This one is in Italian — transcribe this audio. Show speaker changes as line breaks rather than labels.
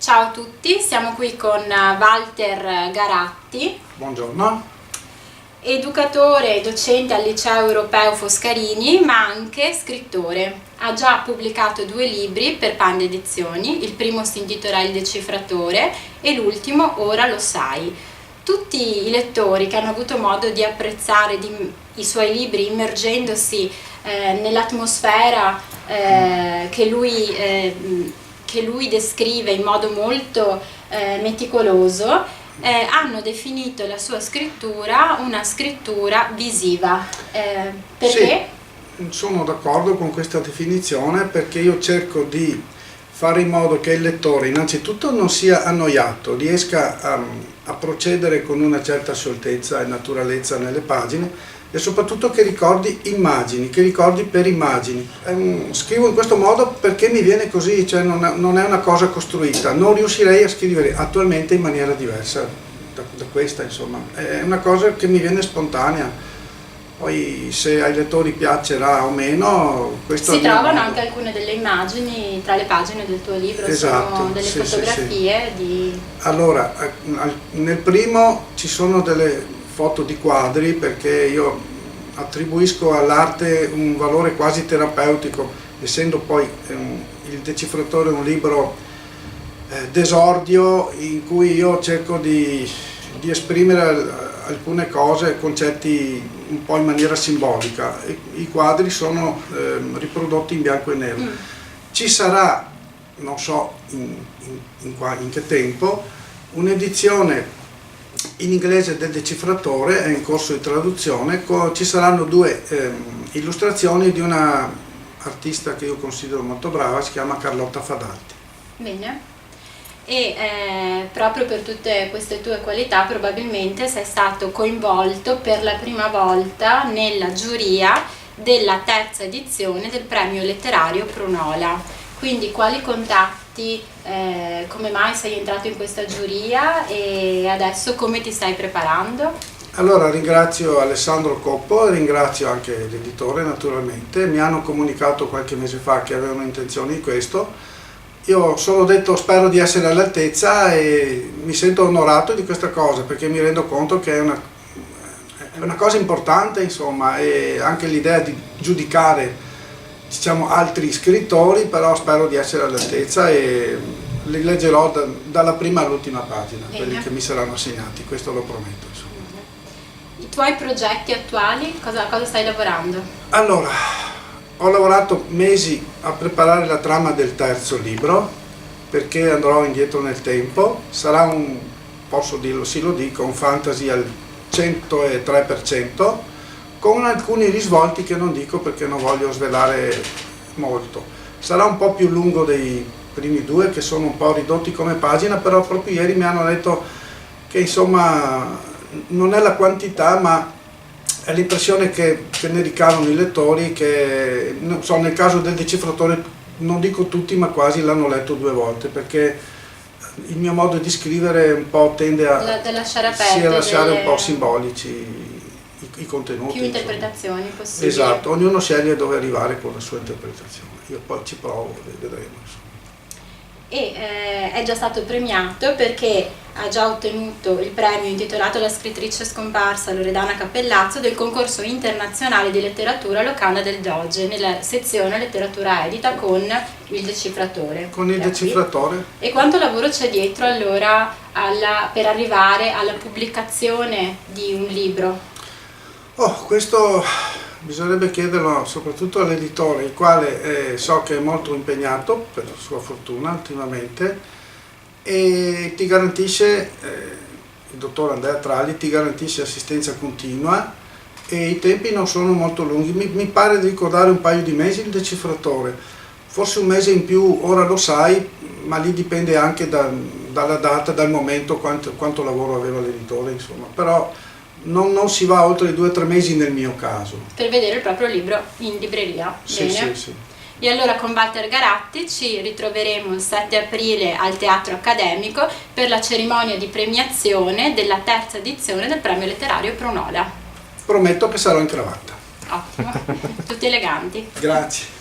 Ciao a tutti, siamo qui con Walter Garatti.
Buongiorno.
Educatore e docente al Liceo Europeo Foscarini, ma anche scrittore. Ha già pubblicato 2 libri per Panda Edizioni, il primo si intitola Il Decifratore e l'ultimo Ora lo sai. Tutti i lettori che hanno avuto modo di apprezzare i suoi libri immergendosi nell'atmosfera che lui descrive in modo molto meticoloso, hanno definito la sua scrittura una scrittura visiva. Perché?
Sì, sono d'accordo con questa definizione perché io cerco di fare in modo che il lettore innanzitutto non sia annoiato, riesca a procedere con una certa scioltezza e naturalezza nelle pagine e soprattutto che ricordi immagini, che ricordi per immagini. Scrivo in questo modo perché mi viene così, cioè non è una cosa costruita, non riuscirei a scrivere attualmente in maniera diversa da questa, insomma, è una cosa che mi viene spontanea. Poi se ai lettori piacerà o meno, questo
si trovano anche alcune delle immagini tra le pagine del tuo libro,
esatto,
sono delle fotografie di...
Allora, nel primo ci sono delle foto di quadri perché io attribuisco all'arte un valore quasi terapeutico, essendo poi Il Decifratore un libro d'esordio in cui io cerco di esprimere alcune cose, concetti un po' in maniera simbolica. I quadri sono riprodotti in bianco e nero. Ci sarà, non so in che tempo, un'edizione in inglese del Decifratore, è in corso di traduzione, ci saranno 2 illustrazioni di una artista che io considero molto brava, si chiama Carlotta Fadalti.
Bene. E proprio per tutte queste tue qualità probabilmente sei stato coinvolto per la prima volta nella giuria della 3ª edizione del premio letterario Prunola. Quindi quali contatti, come mai sei entrato in questa giuria e adesso come ti stai preparando?
Allora ringrazio Alessandro Coppo e ringrazio anche l'editore naturalmente, mi hanno comunicato qualche mese fa che avevano intenzione di questo. Io ho solo detto spero di essere all'altezza e mi sento onorato di questa cosa perché mi rendo conto che è una cosa importante, insomma, e anche l'idea di giudicare, diciamo, altri scrittori, però spero di essere all'altezza e li leggerò dalla prima all'ultima pagina, quelli che mi saranno assegnati, questo lo prometto, insomma.
I tuoi progetti attuali, cosa stai lavorando?
Allora, ho lavorato mesi a preparare la trama del 3° libro perché andrò indietro nel tempo, sarà posso dirlo, sì lo dico, un fantasy al 103%, con alcuni risvolti che non dico perché non voglio svelare molto. Sarà un po' più lungo dei primi 2 che sono un po' ridotti come pagina, però proprio ieri mi hanno detto che insomma non è la quantità ma è l'impressione che ne ricavano i lettori che, non so, nel caso del Decifratore non dico tutti ma quasi l'hanno letto 2 volte perché il mio modo di scrivere un po' tende a lasciare un po' simbolici i contenuti.
Più interpretazioni possibili.
Esatto, ognuno sceglie dove arrivare con la sua interpretazione, io poi ci provo e vedremo.
E è già stato premiato perché ha già ottenuto il premio intitolato alla scrittrice scomparsa Loredana Cappellazzo del concorso internazionale di letteratura Locanda del Doge nella sezione letteratura edita con Il Decifratore.
Con Il Decifratore.
E quanto lavoro c'è dietro allora per arrivare alla pubblicazione di un libro?
Questo bisognerebbe chiederlo soprattutto all'editore, il quale so che è molto impegnato, per sua fortuna, ultimamente, e ti garantisce, il dottor Andrea Tragli, ti garantisce assistenza continua e i tempi non sono molto lunghi. Mi pare di ricordare un paio di mesi Il Decifratore, forse un mese in più, ora lo sai, ma lì dipende anche dalla data, dal momento, quanto lavoro aveva l'editore, insomma, però non si va oltre i 2 o 3 mesi nel mio caso.
Per vedere il proprio libro in libreria.
Sì,
bene.
sì.
E allora con Walter Garatti ci ritroveremo il 7 aprile al Teatro Accademico per la cerimonia di premiazione della 3ª edizione del premio letterario Prunola.
Prometto che sarò in cravatta.
Ottimo, tutti eleganti.
Grazie.